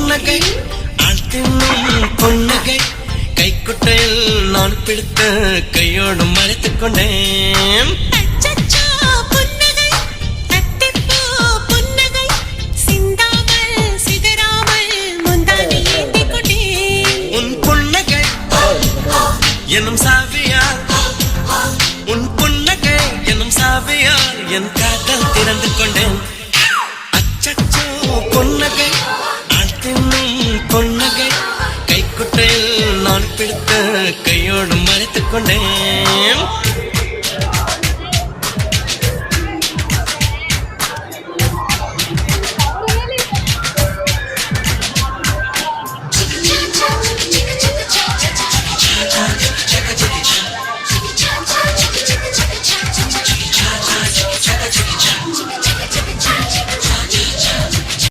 புன்னகை ஆழ்த்தினும் புன்னகை கைக்குட்டையில் நான் பிடித்த கையோடு மறைத்துக் கொண்டேன். உன் புன்னகை எனும் சாவியால் உன் புன்னகை எனும் சாவியால் என் காதல் திறந்து கொண்டேன்.